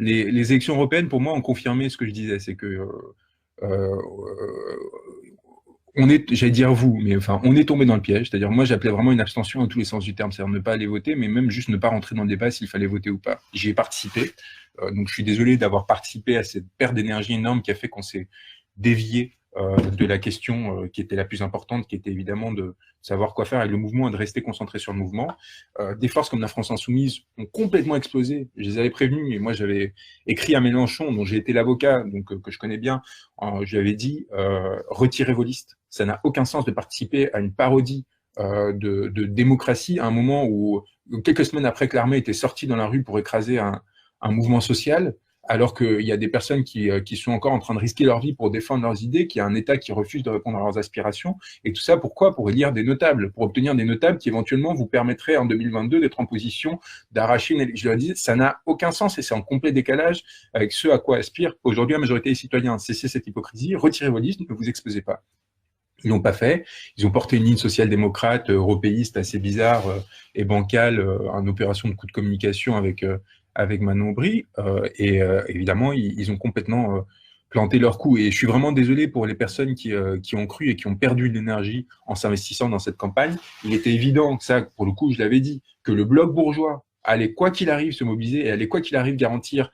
les élections européennes, pour moi, ont confirmé ce que je disais, c'est que euh, on est, j'allais dire vous, mais enfin, on est tombé dans le piège. C'est-à-dire, moi, j'appelais vraiment une abstention dans tous les sens du terme, c'est-à-dire ne pas aller voter, mais même juste ne pas rentrer dans le débat s'il fallait voter ou pas. J'y ai participé, donc je suis désolé d'avoir participé à cette perte d'énergie énorme qui a fait qu'on s'est dévié de la question qui était la plus importante, qui était évidemment de savoir quoi faire avec le mouvement et de rester concentré sur le mouvement. Des forces comme la France Insoumise ont complètement explosé. Je les avais prévenus, et moi j'avais écrit à Mélenchon, dont j'ai été l'avocat, donc que je connais bien, je lui avais dit retirez vos listes. Ça n'a aucun sens de participer à une parodie de démocratie à un moment où, quelques semaines après que l'armée était sortie dans la rue pour écraser un mouvement social, alors qu'il y a des personnes qui sont encore en train de risquer leur vie pour défendre leurs idées, qu'il y a un État qui refuse de répondre à leurs aspirations. Et tout ça, pourquoi? Pour élire des notables, pour obtenir des notables qui éventuellement vous permettraient en 2022 d'être en position d'arracher une... Je leur dis, ça n'a aucun sens et c'est en complet décalage avec ce à quoi aspire aujourd'hui la majorité des citoyens. Cessez cette hypocrisie, retirez vos listes, ne vous exposez pas. Ils l'ont pas fait. Ils ont porté une ligne social-démocrate, européiste, assez bizarre et bancale, en opération de coup de communication avec Manon Aubry. Évidemment, ils ont complètement planté leur coup. Et je suis vraiment désolé pour les personnes qui ont cru et qui ont perdu de l'énergie en s'investissant dans cette campagne. Il était évident que ça, pour le coup, je l'avais dit, que le bloc bourgeois allait, quoi qu'il arrive, se mobiliser et allait, quoi qu'il arrive, garantir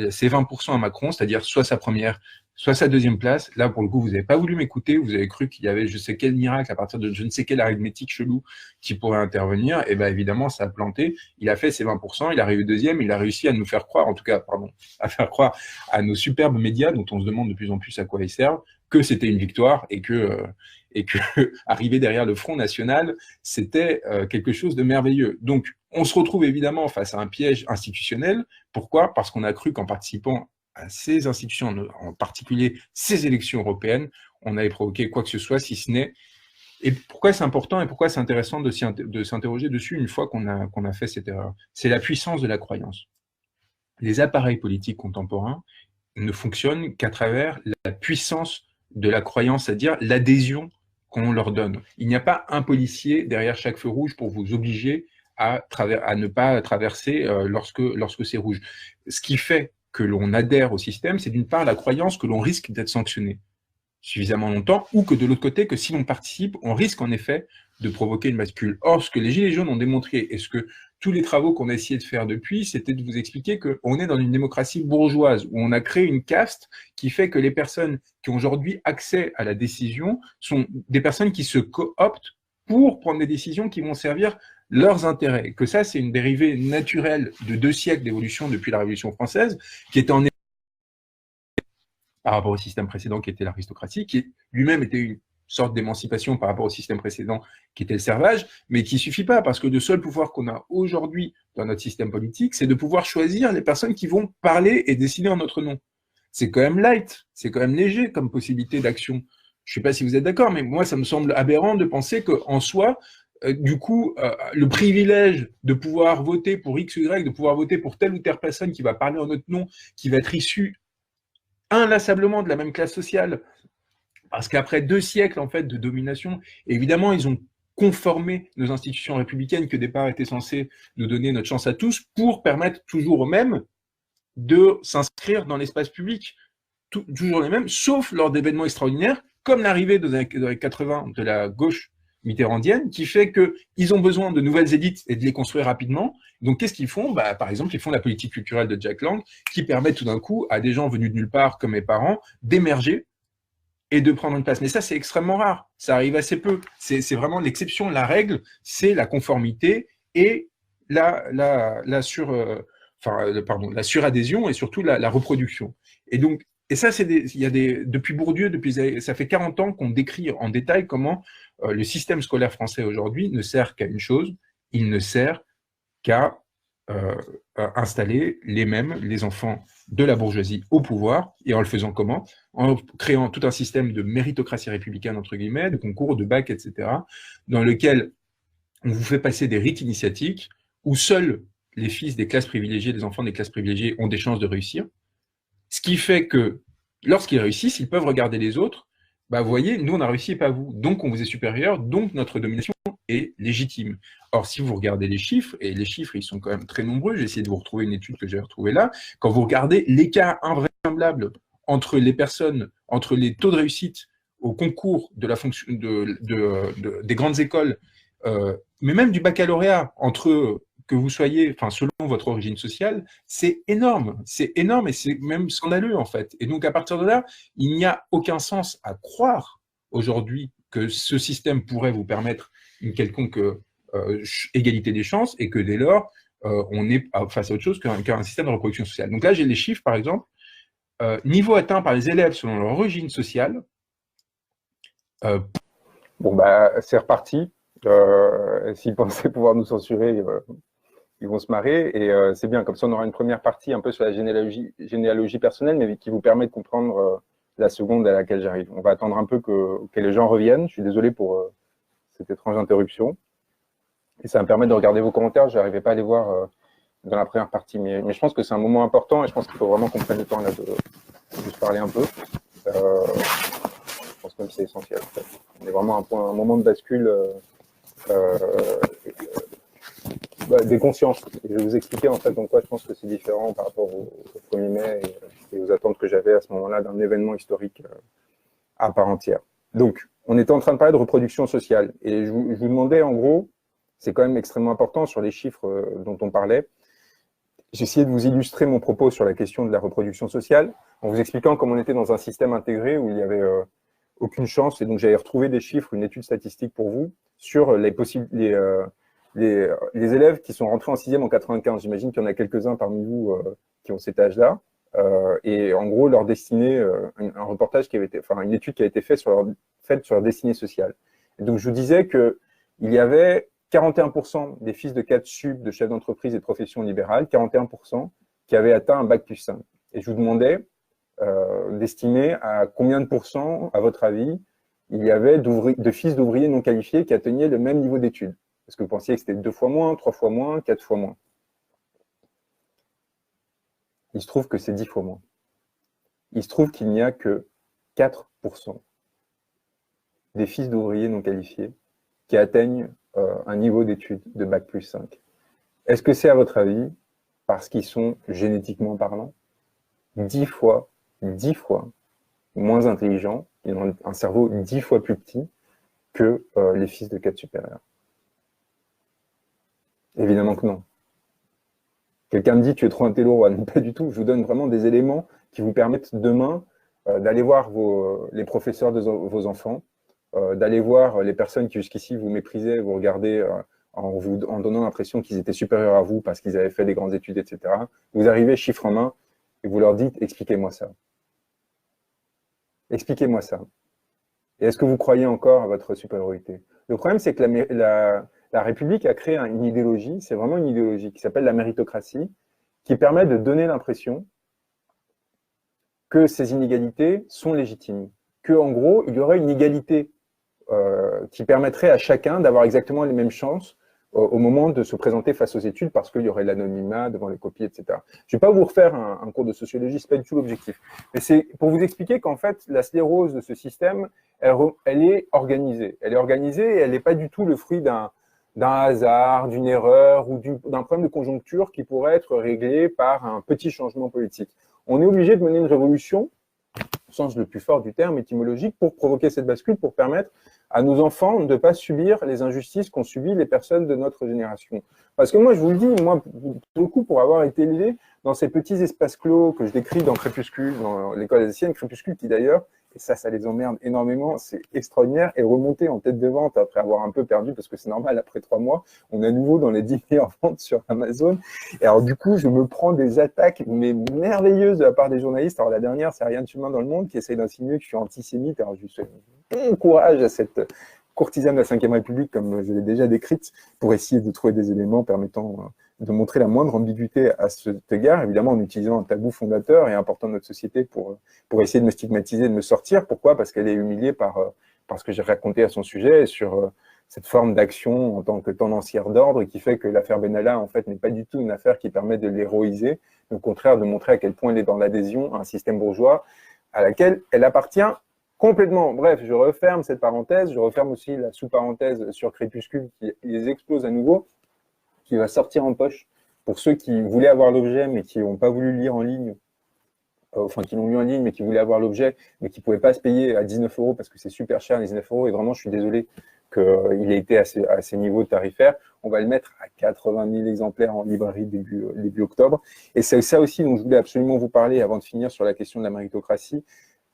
ses 20% à Macron, c'est-à-dire soit sa première, soit sa deuxième place. Là, pour le coup, vous n'avez pas voulu m'écouter, vous avez cru qu'il y avait je sais quel miracle à partir de je ne sais quelle arithmétique chelou qui pourrait intervenir. Et bien évidemment, ça a planté. Il a fait ses 20%, il arrive deuxième, il a réussi à nous faire croire, en tout cas, pardon, à faire croire à nos superbes médias, dont on se demande de plus en plus à quoi ils servent, que c'était une victoire et que arriver derrière le Front National, c'était quelque chose de merveilleux. Donc, on se retrouve évidemment face à un piège institutionnel. Pourquoi? Parce qu'on a cru qu'en participant à ces institutions, en particulier ces élections européennes, on avait provoqué quoi que ce soit, si ce n'est... Et pourquoi c'est important et pourquoi c'est intéressant de s'interroger dessus une fois qu'on a fait cette erreur? C'est la puissance de la croyance. Les appareils politiques contemporains ne fonctionnent qu'à travers la puissance de la croyance, c'est-à-dire l'adhésion qu'on leur donne. Il n'y a pas un policier derrière chaque feu rouge pour vous obliger à ne pas traverser lorsque c'est rouge. Ce qui fait que l'on adhère au système, c'est d'une part la croyance que l'on risque d'être sanctionné suffisamment longtemps, ou que de l'autre côté, que si l'on participe, on risque en effet de provoquer une bascule. Or, ce que les Gilets jaunes ont démontré, et ce que tous les travaux qu'on a essayé de faire depuis, c'était de vous expliquer qu'on est dans une démocratie bourgeoise, où on a créé une caste qui fait que les personnes qui ont aujourd'hui accès à la décision sont des personnes qui se cooptent pour prendre des décisions qui vont servir leurs intérêts. Que ça, c'est une dérivée naturelle de 2 siècles d'évolution depuis la Révolution française, qui était en par rapport au système précédent qui était l'aristocratie, qui lui-même était une sorte d'émancipation par rapport au système précédent qui était le servage, mais qui ne suffit pas, parce que le seul pouvoir qu'on a aujourd'hui dans notre système politique, c'est de pouvoir choisir les personnes qui vont parler et décider en notre nom. C'est quand même light, c'est quand même léger comme possibilité d'action. Je ne sais pas si vous êtes d'accord, mais moi, ça me semble aberrant de penser qu'en soi, du coup, le privilège de pouvoir voter pour X, Y, de pouvoir voter pour telle ou telle personne qui va parler en notre nom, qui va être issue inlassablement de la même classe sociale, parce qu'après 2 siècles en fait de domination, évidemment, ils ont conformé nos institutions républicaines qui au départ étaient censées nous donner notre chance à tous pour permettre toujours aux mêmes de s'inscrire dans l'espace public, toujours les mêmes, sauf lors d'événements extraordinaires, comme l'arrivée dans les années 80 de la gauche mitterrandienne, qui fait qu'ils ont besoin de nouvelles élites et de les construire rapidement. Donc, qu'est-ce qu'ils font? Par exemple, ils font la politique culturelle de Jack Lang, qui permet tout d'un coup à des gens venus de nulle part, comme mes parents, d'émerger et de prendre une place. Mais ça, c'est extrêmement rare. Ça arrive assez peu. C'est vraiment l'exception. La règle, c'est la conformité et la suradhésion et surtout la reproduction. Et donc, et ça, depuis Bourdieu, ça fait 40 ans qu'on décrit en détail comment le système scolaire français aujourd'hui ne sert qu'à une chose, il ne sert qu'à installer les enfants de la bourgeoisie au pouvoir, et en le faisant comment? En créant tout un système de méritocratie républicaine, entre guillemets, de concours, de bac, etc., dans lequel on vous fait passer des rites initiatiques où seuls les fils des classes privilégiées, des enfants des classes privilégiées ont des chances de réussir, ce qui fait que lorsqu'ils réussissent, ils peuvent regarder les autres Bah, vous voyez, nous, on a réussi et pas vous. Donc, on vous est supérieur, donc notre domination est légitime. Or, si vous regardez les chiffres, et les chiffres, ils sont quand même très nombreux, j'ai essayé de vous retrouver une étude que j'ai retrouvée là, quand vous regardez l'écart invraisemblable entre les personnes, entre les taux de réussite au concours de la fonction des grandes écoles, mais même du baccalauréat, entre que vous soyez, enfin, selon votre origine sociale, c'est énorme et c'est même scandaleux, en fait. Et donc, à partir de là, il n'y a aucun sens à croire aujourd'hui que ce système pourrait vous permettre une quelconque égalité des chances et que dès lors, on est face à autre chose qu'un système de reproduction sociale. Donc là, j'ai les chiffres, par exemple. Niveau atteint par les élèves selon leur origine sociale. Bon, bah, c'est reparti. S'ils pensaient pouvoir nous censurer, ils vont se marrer. Et c'est bien, comme ça, on aura une première partie un peu sur la généalogie personnelle, mais qui vous permet de comprendre la seconde à laquelle j'arrive. On va attendre un peu que les gens reviennent. Je suis désolé pour cette étrange interruption. Et ça va me permettre de regarder vos commentaires. Je n'arrivais pas à les voir dans la première partie. Mais je pense que c'est un moment important et je pense qu'il faut vraiment qu'on prenne le temps là de se parler un peu. Je pense même que c'est essentiel. En fait. On est vraiment à un moment de bascule des consciences. Et je vais vous expliquer en fait donc quoi je pense que c'est différent par rapport au 1er mai et aux attentes que j'avais à ce moment-là d'un événement historique à part entière. Donc, on était en train de parler de reproduction sociale. Et je vous demandais en gros, c'est quand même extrêmement important sur les chiffres dont on parlait. J'ai essayé de vous illustrer mon propos sur la question de la reproduction sociale en vous expliquant comment on était dans un système intégré où il n'y avait aucune chance. Et donc, j'avais retrouvé des chiffres, une étude statistique pour vous sur les élèves qui sont rentrés en 6e en 95. J'imagine qu'il y en a quelques-uns parmi vous qui ont cet âge-là. Et en gros, leur destinée, un reportage qui avait été, enfin, une étude qui a été faite sur leur destinée sociale. Et donc, je vous disais qu'il y avait 41% des fils de 4 sub de chefs d'entreprise et de professions libérales, 41% qui avaient atteint un bac plus 5. Et je vous demandais d'estimer à combien de pourcents, à votre avis, il y avait de fils d'ouvriers non qualifiés qui atteignaient le même niveau d'études. Est-ce que vous pensiez que c'était 2 fois moins, 3 fois moins, 4 fois moins? Il se trouve que c'est 10 fois moins. Il se trouve qu'il n'y a que 4% des fils d'ouvriers non qualifiés qui atteignent un niveau d'études de bac plus 5. Est-ce que c'est, à votre avis, parce qu'ils sont génétiquement parlant 10 fois moins intelligents, ils ont un cerveau 10 fois plus petit que les fils de cadres supérieurs? Évidemment que non. Quelqu'un me dit, tu es trop intello, non, pas du tout. Je vous donne vraiment des éléments qui vous permettent demain d'aller voir les professeurs de vos enfants, d'aller voir les personnes qui jusqu'ici vous méprisaient, vous regardez en donnant l'impression qu'ils étaient supérieurs à vous parce qu'ils avaient fait des grandes études, etc. Vous arrivez chiffre en main et vous leur dites, expliquez-moi ça. Expliquez-moi ça. Et est-ce que vous croyez encore à votre supériorité? Le problème, c'est que la République a créé une idéologie, c'est vraiment une idéologie qui s'appelle la méritocratie, qui permet de donner l'impression que ces inégalités sont légitimes, qu'en gros, il y aurait une égalité qui permettrait à chacun d'avoir exactement les mêmes chances au moment de se présenter face aux études parce qu'il y aurait l'anonymat devant les copies, etc. Je ne vais pas vous refaire un cours de sociologie, ce n'est pas du tout l'objectif. Mais c'est pour vous expliquer qu'en fait, la sclérose de ce système, elle est organisée. Elle est organisée et elle n'est pas du tout le fruit d'un hasard, d'une erreur ou d'un problème de conjoncture qui pourrait être réglé par un petit changement politique. On est obligé de mener une révolution, au sens le plus fort du terme étymologique, pour provoquer cette bascule, pour permettre à nos enfants de ne pas subir les injustices qu'ont subies les personnes de notre génération. Parce que moi, je vous le dis, moi, pour le coup, pour avoir été élevé dans ces petits espaces clos que je décris dans Crépuscule, dans l'école alsacienne, Crépuscule qui d'ailleurs, et ça les emmerde énormément, c'est extraordinaire, et remonter en tête de vente après avoir un peu perdu, parce que c'est normal, après 3 mois, on est à nouveau dans les 10 meilleures ventes sur Amazon. Et alors du coup, je me prends des attaques mais merveilleuses de la part des journalistes. Alors la dernière, c'est Rien de humain dans le monde, qui essaye d'insinuer que je suis antisémite. Alors je souhaite bon courage à cette courtisane de la Ve République, comme je l'ai déjà décrite, pour essayer de trouver des éléments permettant de montrer la moindre ambiguïté à cet égard, évidemment en utilisant un tabou fondateur et important de notre société pour essayer de me stigmatiser, de me sortir. Pourquoi? Parce qu'elle est humiliée par ce que j'ai raconté à son sujet et sur cette forme d'action en tant que tendancière d'ordre qui fait que l'affaire Benalla, en fait, n'est pas du tout une affaire qui permet de l'héroïser, mais au contraire de montrer à quel point elle est dans l'adhésion à un système bourgeois à laquelle elle appartient Complètement. Bref, je referme cette parenthèse, je referme aussi la sous-parenthèse sur Crépuscule qui les explose à nouveau, qui va sortir en poche pour ceux qui voulaient avoir l'objet mais qui n'ont pas voulu le lire en ligne, enfin qui l'ont lu en ligne mais qui voulaient avoir l'objet mais qui ne pouvaient pas se payer à 19 € parce que c'est super cher les 19 € et vraiment je suis désolé qu'il ait été à ces niveaux tarifaires. On va le mettre à 80 000 exemplaires en librairie début octobre. Et c'est ça aussi dont je voulais absolument vous parler avant de finir sur la question de la méritocratie.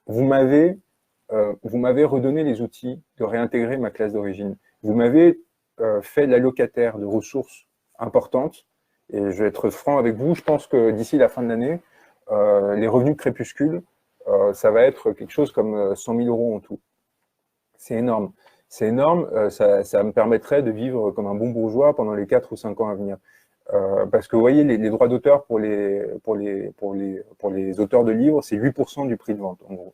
Vous m'avez redonné les outils de réintégrer ma classe d'origine. Vous m'avez fait l'allocataire de ressources importantes. Et je vais être franc avec vous, je pense que d'ici la fin de l'année, les revenus de Crépuscule, ça va être quelque chose comme 100 000 € en tout. C'est énorme. C'est énorme, ça me permettrait de vivre comme un bon bourgeois pendant les 4 ou 5 ans à venir. Parce que vous voyez, les droits d'auteur pour les auteurs de livres, c'est 8% du prix de vente, en gros.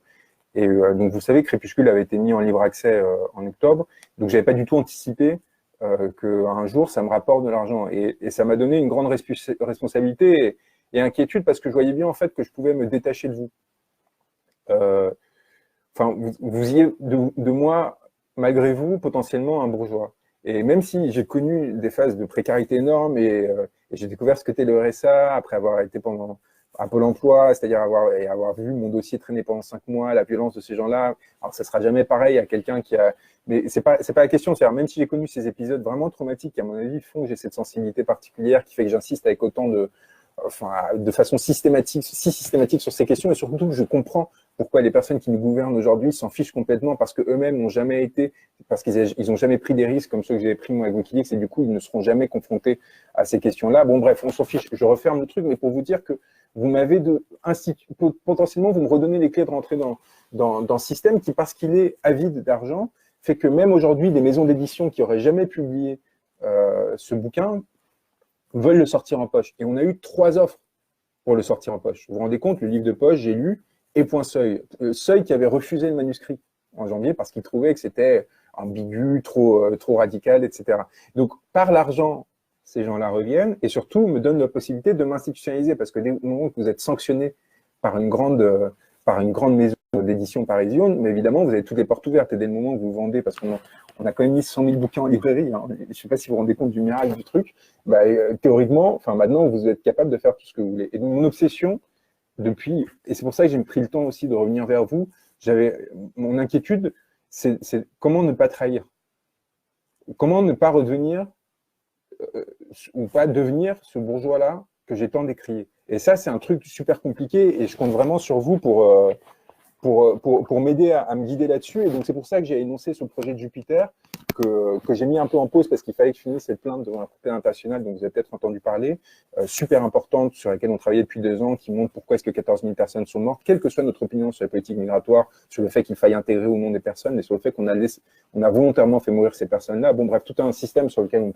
Et donc, vous savez, Crépuscule avait été mis en libre accès en octobre, donc j'avais pas du tout anticipé qu'un jour, ça me rapporte de l'argent. Et ça m'a donné une grande responsabilité et inquiétude parce que je voyais bien, en fait, que je pouvais me détacher de vous. Enfin, vous y êtes de moi, malgré vous, potentiellement un bourgeois. Et même si j'ai connu des phases de précarité énormes et j'ai découvert ce que c'était le RSA après avoir été pendant à Pôle emploi, c'est-à-dire avoir vu mon dossier traîner pendant 5 mois, la violence de ces gens-là. Alors, ça sera jamais pareil à quelqu'un qui a... Mais c'est pas la question. C'est-à-dire, même si j'ai connu ces épisodes vraiment traumatiques qui, à mon avis, font que j'ai cette sensibilité particulière qui fait que j'insiste avec autant de façon systématique sur ces questions et surtout, je comprends pourquoi les personnes qui nous gouvernent aujourd'hui s'en fichent complètement parce qu'eux-mêmes n'ont jamais été, parce qu'ils n'ont jamais pris des risques comme ceux que j'ai pris moi avec Wikileaks et du coup, ils ne seront jamais confrontés à ces questions-là. Bon, bref, on s'en fiche. Je referme le truc, mais pour vous dire que vous m'avez potentiellement, vous me redonnez les clés de rentrer dans ce système qui, parce qu'il est avide d'argent, fait que même aujourd'hui, des maisons d'édition qui n'auraient jamais publié ce bouquin veulent le sortir en poche. Et on a eu 3 offres pour le sortir en poche. Vous vous rendez compte, le livre de poche, j'ai lu, et Point Seuil. Seuil qui avait refusé le manuscrit en janvier parce qu'il trouvait que c'était ambigu, trop radical, etc. Donc, par l'argent, ces gens-là reviennent et surtout me donnent la possibilité de m'institutionnaliser parce que dès le moment que vous êtes sanctionné par une grande maison d'édition parisienne, mais évidemment, vous avez toutes les portes ouvertes et dès le moment où vous vendez, parce qu'on a quand même mis 100 000 bouquins en librairie, hein, je ne sais pas si vous vous rendez compte du miracle du truc, bah, théoriquement, enfin maintenant, vous êtes capable de faire tout ce que vous voulez. Et donc, mon obsession, depuis, et c'est pour ça que j'ai pris le temps aussi de revenir vers vous, mon inquiétude, c'est comment ne pas trahir, comment ne pas redevenir ou pas devenir ce bourgeois-là que j'ai tant décrié. Et ça, c'est un truc super compliqué et je compte vraiment sur vous pour m'aider à me guider là-dessus. Et donc, c'est pour ça que j'ai énoncé ce projet de Jupiter que j'ai mis un peu en pause parce qu'il fallait que je finisse cette plainte devant la Cour pénale internationale, dont vous avez peut-être entendu parler, super importante, sur laquelle on travaillait depuis 2 ans, qui montre pourquoi est-ce que 14 000 personnes sont mortes, quelle que soit notre opinion sur la politique migratoire, sur le fait qu'il faille intégrer ou non des personnes, mais sur le fait qu'on a volontairement fait mourir ces personnes-là. Bon, bref, tout un système sur lequel on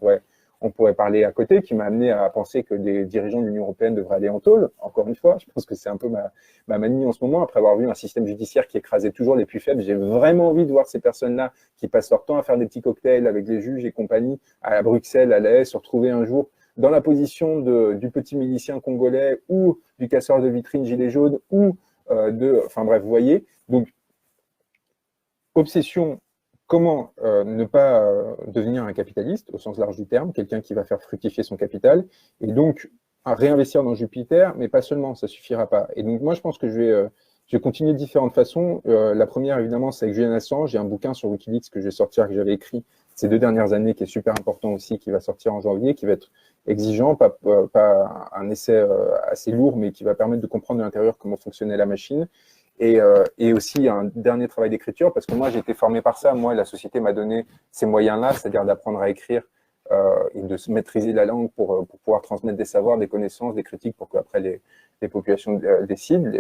pourrait parler à côté, qui m'a amené à penser que des dirigeants de l'Union européenne devraient aller en tôle, encore une fois. Je pense que c'est un peu ma manie en ce moment, après avoir vu un système judiciaire qui écrasait toujours les plus faibles. J'ai vraiment envie de voir ces personnes-là qui passent leur temps à faire des petits cocktails avec les juges et compagnie à Bruxelles, à l'AS, se retrouver un jour dans la position du petit milicien congolais ou du casseur de vitrine gilet jaune ou enfin bref, vous voyez. Donc, obsession. Comment ne pas devenir un capitaliste, au sens large du terme, quelqu'un qui va faire fructifier son capital, et donc à réinvestir dans Jupiter, mais pas seulement, ça suffira pas. Et donc moi, je pense que je vais continuer de différentes façons. La première, évidemment, c'est avec Julian Assange. J'ai un bouquin sur Wikileaks que je vais sortir, que j'avais écrit ces 2 dernières années, qui est super important aussi, qui va sortir en janvier, qui va être exigeant, pas un essai assez lourd, mais qui va permettre de comprendre de l'intérieur comment fonctionnait la machine. Et aussi un dernier travail d'écriture, parce que moi, j'ai été formé par ça. Moi, la société m'a donné ces moyens-là, c'est-à-dire d'apprendre à écrire et de se maîtriser la langue pour pouvoir transmettre des savoirs, des connaissances, des critiques, pour qu'après les populations décident.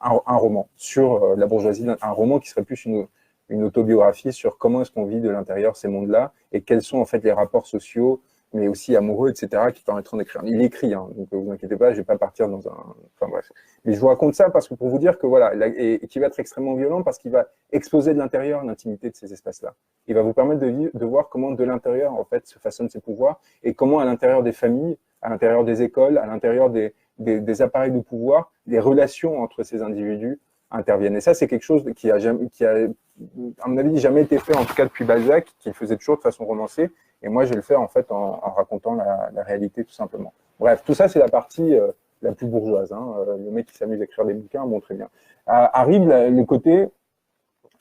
Un roman sur la bourgeoisie, un roman qui serait plus une autobiographie sur comment est-ce qu'on vit de l'intérieur ces mondes-là et quels sont en fait les rapports sociaux, mais aussi amoureux, etc., qui permettront d'écrire. Il écrit, hein, donc vous inquiétez pas, je vais pas partir dans un... Enfin bref. Mais je vous raconte ça parce que pour vous dire que voilà, et qui va être extrêmement violent parce qu'il va exposer de l'intérieur l'intimité de ces espaces-là. Il va vous permettre de voir comment de l'intérieur, en fait, se façonnent ces pouvoirs et comment à l'intérieur des familles, à l'intérieur des écoles, à l'intérieur des appareils de pouvoir, les relations entre ces individus interviennent. Et ça, c'est quelque chose qui a, à mon avis, jamais été fait, en tout cas depuis Balzac, qu'il faisait toujours de façon romancée. Et moi, je vais le faire en fait en racontant la réalité, tout simplement. Bref, tout ça, c'est la partie la plus bourgeoise. Hein. Le mec qui s'amuse à écrire des bouquins, bon, très bien. Arrive le côté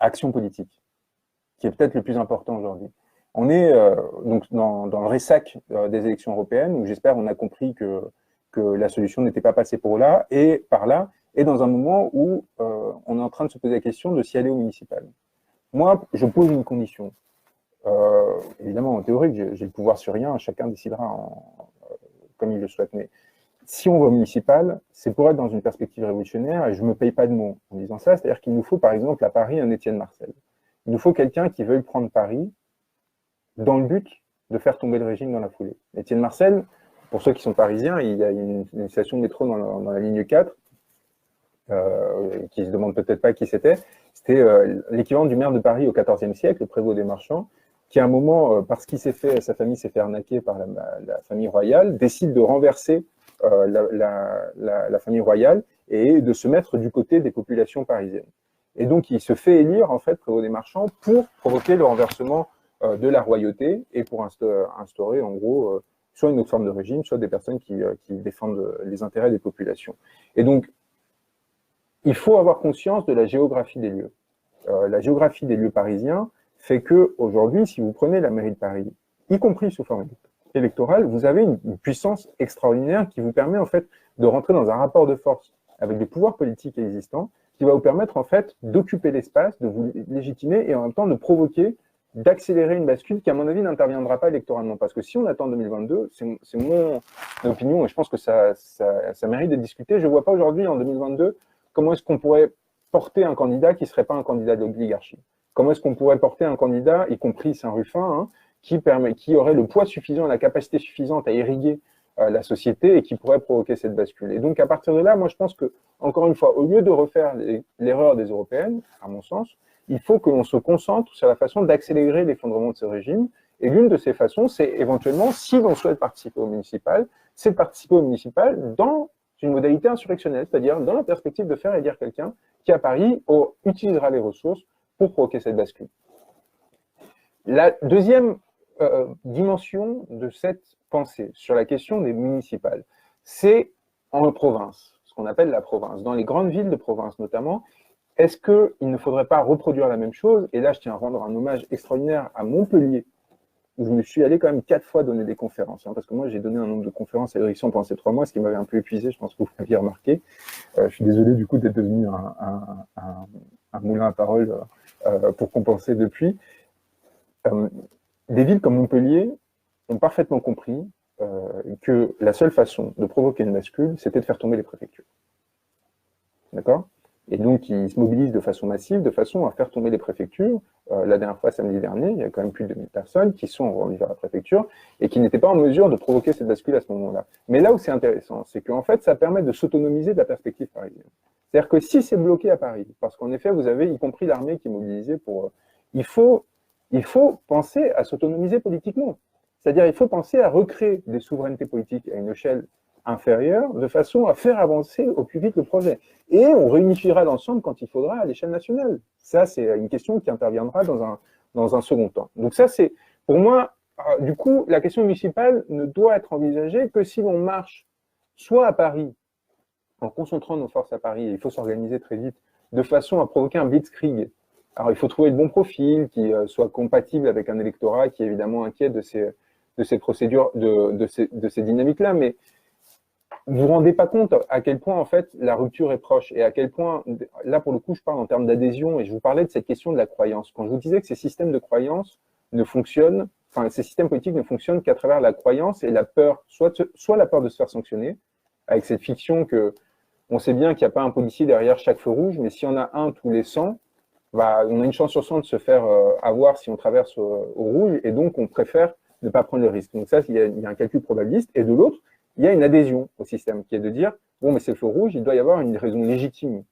action politique, qui est peut-être le plus important aujourd'hui. On est donc dans le ressac des élections européennes, où j'espère on a compris que la solution n'était pas passée par là, et dans un moment où on est en train de se poser la question de s'y aller au municipal. Moi, je pose une condition. Évidemment, en théorie, j'ai le pouvoir sur rien, chacun décidera comme il le souhaite, mais si on va au municipal, c'est pour être dans une perspective révolutionnaire, et je ne me paye pas de mots en disant ça, c'est-à-dire qu'il nous faut par exemple à Paris un Étienne Marcel. Il nous faut quelqu'un qui veuille prendre Paris dans le but de faire tomber le régime dans la foulée. Étienne Marcel, pour ceux qui sont parisiens, il y a une station de métro dans la ligne 4, qui ne se demandent peut-être pas qui c'était. C'était l'équivalent du maire de Paris au XIVe siècle, le prévôt des marchands, qui à un moment, parce qu'il sa famille s'est fait arnaquer par la famille royale, décide de renverser la famille royale et de se mettre du côté des populations parisiennes. Et donc, il se fait élire, en fait, prévôt des marchands pour provoquer le renversement de la royauté et pour instaurer, en gros, soit une autre forme de régime, soit des personnes qui défendent les intérêts des populations. Et donc, il faut avoir conscience de la géographie des lieux. La géographie des lieux parisiens fait que, aujourd'hui, si vous prenez la mairie de Paris, y compris sous forme électorale, vous avez une puissance extraordinaire qui vous permet, en fait, de rentrer dans un rapport de force avec des pouvoirs politiques existants qui va vous permettre, en fait, d'occuper l'espace, de vous légitimer et en même temps de provoquer, d'accélérer une bascule qui, à mon avis, n'interviendra pas électoralement. Parce que si on attend 2022, c'est mon opinion et je pense que ça mérite d'être discuté. Je ne vois pas aujourd'hui, en 2022, comment est-ce qu'on pourrait porter un candidat qui ne serait pas un candidat de l'oligarchie? Comment est-ce qu'on pourrait porter un candidat, y compris Saint-Ruffin, hein, qui aurait le poids suffisant, la capacité suffisante à irriguer la société et qui pourrait provoquer cette bascule. Et donc, à partir de là, moi, je pense que, encore une fois, au lieu de refaire l'erreur des européennes, à mon sens, il faut que l'on se concentre sur la façon d'accélérer l'effondrement de ce régime. Et l'une de ces façons, c'est éventuellement, si l'on souhaite participer au municipal, c'est de participer au municipal dans une modalité insurrectionnelle, c'est-à-dire dans la perspective de faire élire quelqu'un qui, à Paris, utilisera les ressources pour provoquer cette bascule. La deuxième dimension de cette pensée sur la question des municipales, c'est en province, ce qu'on appelle la province. Dans les grandes villes de province notamment, est-ce qu'il ne faudrait pas reproduire la même chose? Et là, je tiens à rendre un hommage extraordinaire à Montpellier, où je me suis allé quand même 4 fois donner des conférences, hein, parce que moi, j'ai donné un nombre de conférences à l'élection pendant ces 3 mois, ce qui m'avait un peu épuisé, je pense que vous l'aviez remarqué. Je suis désolé du coup d'être devenu un moulin à parole pour compenser depuis. Des villes comme Montpellier ont parfaitement compris que la seule façon de provoquer une bascule, c'était de faire tomber les préfectures. D'accord? Et donc, ils se mobilisent de façon massive, de façon à faire tomber les préfectures. La dernière fois, samedi dernier, il y a quand même plus de 2000 personnes qui sont rendues vers la préfecture et qui n'étaient pas en mesure de provoquer cette bascule à ce moment-là. Mais là où c'est intéressant, c'est qu'en fait, ça permet de s'autonomiser de la perspective parisienne. C'est-à-dire que si c'est bloqué à Paris, parce qu'en effet, vous avez y compris l'armée qui est mobilisée pour... Il faut penser à s'autonomiser politiquement. C'est-à-dire il faut penser à recréer des souverainetés politiques à une échelle inférieure, de façon à faire avancer au plus vite le projet. Et on réunifiera l'ensemble quand il faudra à l'échelle nationale. Ça, c'est une question qui interviendra dans un second temps. Donc ça, c'est, pour moi, du coup, la question municipale ne doit être envisagée que si l'on marche soit à Paris, en concentrant nos forces à Paris, et il faut s'organiser très vite, de façon à provoquer un blitzkrieg. Alors, il faut trouver le bon profil qui soit compatible avec un électorat qui est évidemment inquiet de ces procédures, de ces dynamiques-là, mais vous vous rendez pas compte à quel point, en fait, la rupture est proche et à quel point, là, pour le coup, je parle en termes d'adhésion et je vous parlais de cette question de la croyance. Quand je vous disais que ces systèmes de croyance ne fonctionnent, enfin, ces systèmes politiques ne fonctionnent qu'à travers la croyance et la peur, soit la peur de se faire sanctionner, avec cette fiction que on sait bien qu'il n'y a pas un policier derrière chaque feu rouge, mais s'il y en a un tous les 100, bah, on a une chance sur 100 de se faire avoir si on traverse au rouge et donc on préfère ne pas prendre le risque. Donc ça, il y a un calcul probabiliste. Et de l'autre, il y a une adhésion au système qui est de dire, bon, mais c'est le feu rouge, il doit y avoir une raison légitime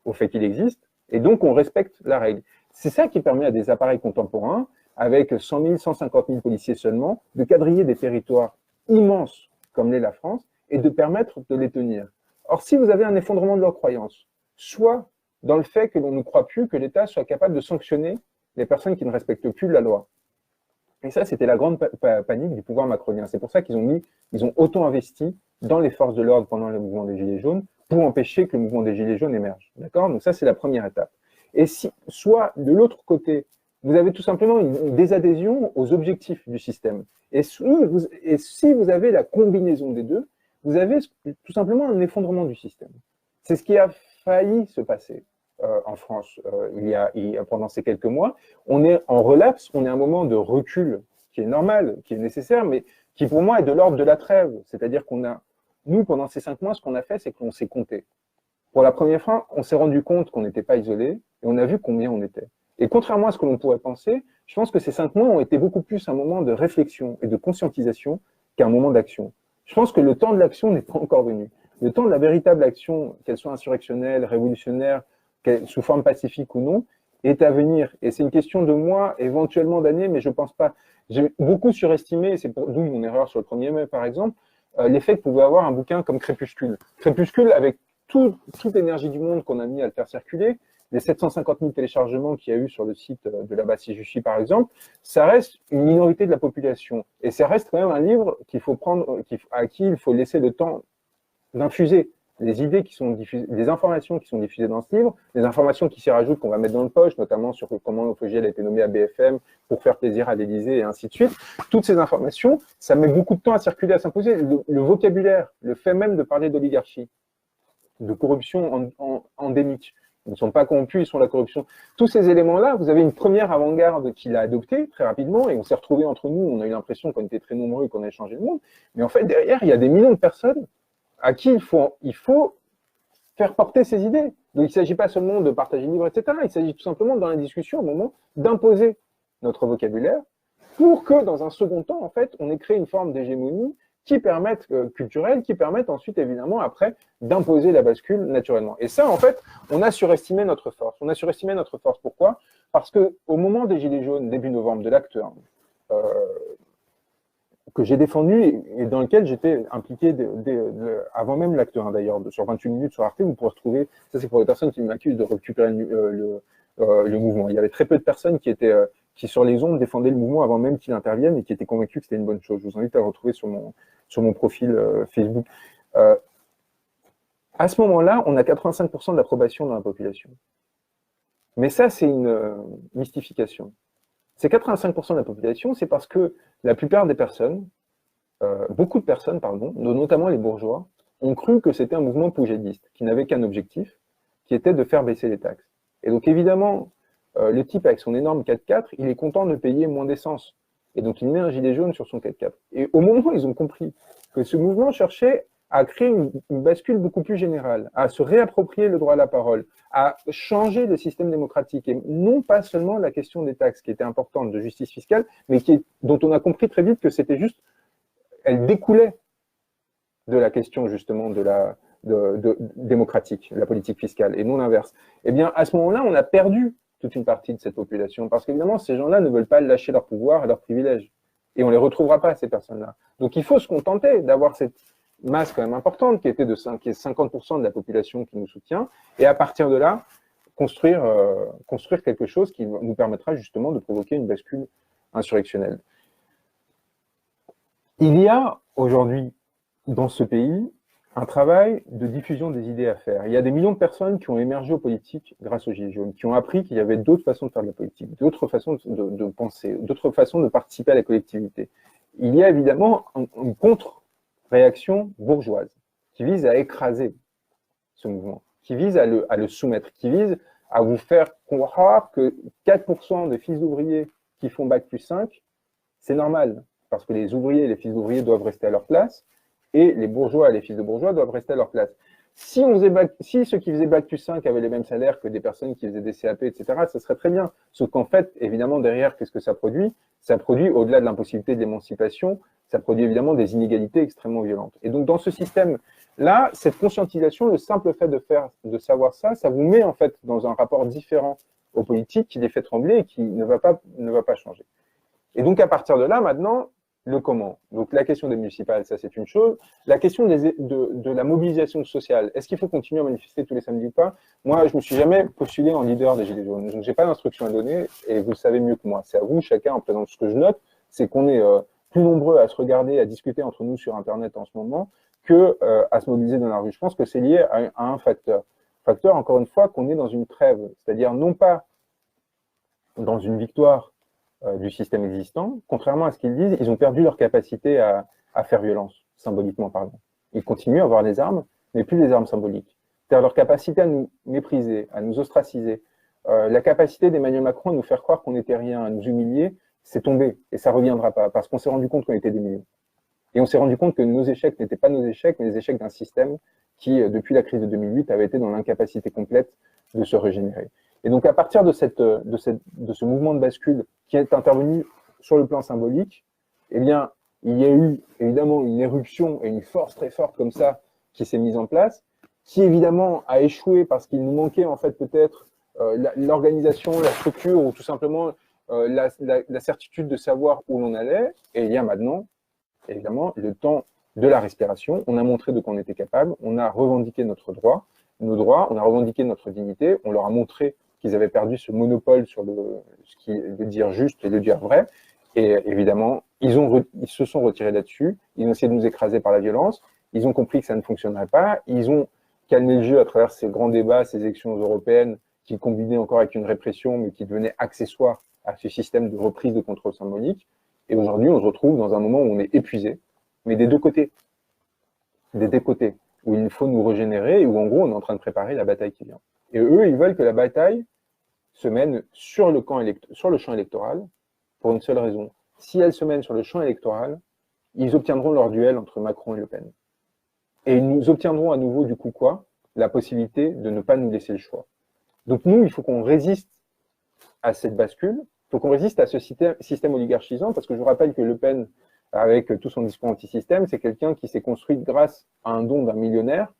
au fait qu'il existe, et donc on respecte la règle. C'est ça qui permet à des appareils contemporains, avec 100 000, 150 000 policiers seulement, de quadriller des territoires immenses comme l'est la France, et de permettre de les tenir. Or, si vous avez un effondrement de leurs croyances, soit dans le fait que l'on ne croit plus que l'État soit capable de sanctionner les personnes qui ne respectent plus la loi. Et ça, c'était la grande panique du pouvoir macronien. C'est pour ça qu'ils ont autant investi dans les forces de l'ordre pendant le mouvement des Gilets jaunes pour empêcher que le mouvement des Gilets jaunes émerge. D'accord? Donc ça, c'est la première étape. Et soit, de l'autre côté, vous avez tout simplement une désadhésion aux objectifs du système. Et si vous avez la combinaison des deux, vous avez tout simplement un effondrement du système. C'est ce qui a failli se passer en France pendant ces quelques mois. On est en relapse, on est à un moment de recul qui est normal, qui est nécessaire, mais qui pour moi est de l'ordre de la trêve. C'est-à-dire nous, pendant ces 5 mois, ce qu'on a fait, c'est qu'on s'est compté. Pour la première fois, on s'est rendu compte qu'on n'était pas isolé et on a vu combien on était. Et contrairement à ce que l'on pourrait penser, je pense que ces 5 mois ont été beaucoup plus un moment de réflexion et de conscientisation qu'un moment d'action. Je pense que le temps de l'action n'est pas encore venu. Le temps de la véritable action, qu'elle soit insurrectionnelle, révolutionnaire, sous forme pacifique ou non, est à venir. Et c'est une question de mois, éventuellement d'années, mais je ne pense pas. J'ai beaucoup surestimé, et c'est d'où mon erreur sur le 1er mai, par exemple, l'effet que pouvait avoir un bouquin comme Crépuscule. Crépuscule, avec toute l'énergie du monde qu'on a mis à le faire circuler, les 750 000 téléchargements qu'il y a eu sur le site de la Bassi-Juchy, par exemple, ça reste une minorité de la population. Et ça reste quand même un livre à qui il faut laisser le temps d'infuser les idées qui sont diffusées, les informations qui sont diffusées dans ce livre, les informations qui s'y rajoutent, qu'on va mettre dans le poche, notamment sur comment Fogel a été nommé à BFM pour faire plaisir à l'Élysée et ainsi de suite. Toutes ces informations, ça met beaucoup de temps à circuler, à s'imposer. Le vocabulaire, le fait même de parler d'oligarchie, de corruption endémique, ils ne sont pas corrompus, ils sont la corruption. Tous ces éléments-là, vous avez une première avant-garde qui l'a adopté très rapidement, et on s'est retrouvés entre nous, on a eu l'impression qu'on était très nombreux, qu'on avait changé le monde, mais en fait, derrière, il y a des millions de personnes à qui il faut faire porter ces idées. Donc, il ne s'agit pas seulement de partager le livre, etc. Il s'agit tout simplement, dans la discussion, au moment d'imposer notre vocabulaire pour que, dans un second temps, en fait, on ait créé une forme d'hégémonie culturelle qui permettent ensuite, évidemment, après, d'imposer la bascule naturellement. Et ça, en fait, on a surestimé notre force. On a surestimé notre force. Pourquoi? Parce qu'au moment des Gilets jaunes, début novembre, de l'acte 1, que j'ai défendu et dans lequel j'étais impliqué avant même l'acte 1 d'ailleurs, sur 28 minutes sur Arte, vous pourrez retrouver, ça c'est pour les personnes qui m'accusent de récupérer le mouvement. Il y avait très peu de personnes qui sur les ondes défendaient le mouvement avant même qu'il intervienne et qui étaient convaincus que c'était une bonne chose. Je vous invite à le retrouver sur mon profil Facebook. À ce moment-là, on a 85% de l'approbation dans la population. Mais ça, c'est une mystification. Ces 85% de la population, c'est parce que la plupart des personnes, beaucoup de personnes, pardon, notamment les bourgeois, ont cru que c'était un mouvement poujadiste, qui n'avait qu'un objectif, qui était de faire baisser les taxes. Et donc évidemment, le type avec son énorme 4x4, il est content de payer moins d'essence. Et donc il met un gilet jaune sur son 4x4. Et au moment où ils ont compris que ce mouvement cherchait à créer une bascule beaucoup plus générale, à se réapproprier le droit à la parole, à changer le système démocratique, et non pas seulement la question des taxes, qui était importante, de justice fiscale, mais dont on a compris très vite que c'était juste, elle découlait de la question justement démocratique, la politique fiscale, et non l'inverse. Eh bien, à ce moment-là, on a perdu toute une partie de cette population, parce qu'évidemment, ces gens-là ne veulent pas lâcher leur pouvoir et leurs privilèges, et on ne les retrouvera pas, ces personnes-là. Donc il faut se contenter d'avoir cette masse quand même importante, qui est 50% de la population qui nous soutient, et à partir de là, construire quelque chose qui nous permettra justement de provoquer une bascule insurrectionnelle. Il y a aujourd'hui, dans ce pays, un travail de diffusion des idées à faire. Il y a des millions de personnes qui ont émergé aux politiques grâce aux Gilets jaunes, qui ont appris qu'il y avait d'autres façons de faire de la politique, d'autres façons de penser, d'autres façons de participer à la collectivité. Il y a évidemment une contre-réaction bourgeoise qui vise à écraser ce mouvement, qui vise à le soumettre, qui vise à vous faire croire que 4% des fils d'ouvriers qui font Bac+5, c'est normal, parce que les ouvriers et les fils d'ouvriers doivent rester à leur place, et les bourgeois et les fils de bourgeois doivent rester à leur place. Si ceux qui faisaient Bac+5 avaient les mêmes salaires que des personnes qui faisaient des CAP, etc., ça serait très bien. Sauf qu'en fait, évidemment, derrière, qu'est-ce que ça produit? Ça produit, au-delà de l'impossibilité de l'émancipation, ça produit évidemment des inégalités extrêmement violentes. Et donc, dans ce système-là, cette conscientisation, le simple fait de savoir ça, ça vous met en fait dans un rapport différent aux politiques qui les fait trembler et qui ne va pas changer. Et donc, à partir de là, maintenant, le comment. Donc la question des municipales, ça c'est une chose. La question de la mobilisation sociale, est-ce qu'il faut continuer à manifester tous les samedis ou pas? Moi, je ne me suis jamais postulé en leader des Gilets jaunes, donc j'ai pas d'instruction à donner, et vous le savez mieux que moi. C'est à vous, chacun, en présente. Ce que je note, c'est qu'on est plus nombreux à se regarder, à discuter entre nous sur Internet en ce moment, que à se mobiliser dans la rue. Je pense que c'est lié à un facteur. Facteur, encore une fois, qu'on est dans une trêve, c'est-à-dire non pas dans une victoire du système existant, contrairement à ce qu'ils disent, ils ont perdu leur capacité à faire violence, symboliquement parlant. Ils continuent à avoir les armes, mais plus les armes symboliques. C'est-à-dire leur capacité à nous mépriser, à nous ostraciser, la capacité d'Emmanuel Macron à nous faire croire qu'on n'était rien, à nous humilier, c'est tombé, et ça ne reviendra pas, parce qu'on s'est rendu compte qu'on était des millions. Et on s'est rendu compte que nos échecs n'étaient pas nos échecs, mais les échecs d'un système qui, depuis la crise de 2008, avait été dans l'incapacité complète de se régénérer. Et donc, à partir de ce mouvement de bascule qui est intervenu sur le plan symbolique, eh bien, il y a eu évidemment une éruption et une force très forte comme ça qui s'est mise en place, qui évidemment a échoué parce qu'il nous manquait en fait peut-être l'organisation, la structure ou tout simplement la certitude de savoir où l'on allait. Et il y a maintenant, évidemment, le temps de la respiration. On a montré de quoi on était capable, on a revendiqué nos droits, on a revendiqué notre dignité, on leur a montré qu'ils avaient perdu ce monopole sur ce qui est de dire juste et de dire vrai. Et évidemment, ils se sont retirés là-dessus, ils ont essayé de nous écraser par la violence, ils ont compris que ça ne fonctionnerait pas, ils ont calmé le jeu à travers ces grands débats, ces élections européennes qui combinaient encore avec une répression, mais qui devenaient accessoires à ce système de reprise de contrôle symbolique. Et aujourd'hui, on se retrouve dans un moment où on est épuisé, mais des deux côtés. Des deux côtés, où il faut nous régénérer et où en gros, on est en train de préparer la bataille qui vient. Et eux, ils veulent que la bataille se mène sur le champ électoral pour une seule raison. Si elle se mène sur le champ électoral, ils obtiendront leur duel entre Macron et Le Pen. Et nous obtiendront à nouveau, du coup, quoi? La possibilité de ne pas nous laisser le choix. Donc nous, il faut qu'on résiste à cette bascule, il faut qu'on résiste à ce système oligarchisant, parce que je vous rappelle que Le Pen, avec tout son discours anti-système, c'est quelqu'un qui s'est construit grâce à un don d'un millionnaire,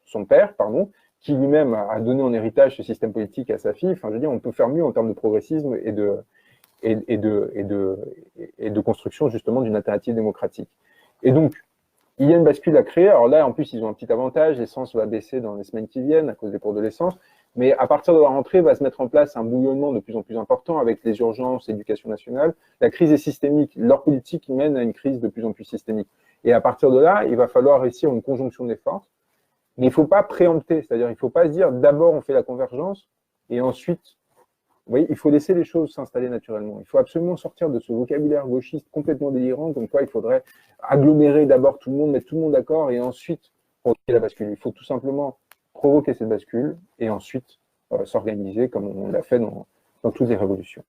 son père, pardon, qui lui-même a donné en héritage ce système politique à sa fille. Enfin, je veux dire, on peut faire mieux en termes de progressisme et de construction justement d'une alternative démocratique. Et donc, il y a une bascule à créer. Alors là, en plus, ils ont un petit avantage, l'essence va baisser dans les semaines qui viennent à cause des cours de l'essence, mais à partir de la rentrée, va se mettre en place un bouillonnement de plus en plus important avec les urgences, l'éducation nationale. La crise est systémique, leur politique mène à une crise de plus en plus systémique. Et à partir de là, il va falloir réussir une conjonction des forces, mais il ne faut pas préempter, c'est-à-dire il ne faut pas se dire d'abord on fait la convergence et ensuite, vous voyez, il faut laisser les choses s'installer naturellement. Il faut absolument sortir de ce vocabulaire gauchiste complètement délirant, comme quoi il faudrait agglomérer d'abord tout le monde, mettre tout le monde d'accord et ensuite provoquer la bascule. Il faut tout simplement provoquer cette bascule et ensuite s'organiser comme on l'a fait dans toutes les révolutions.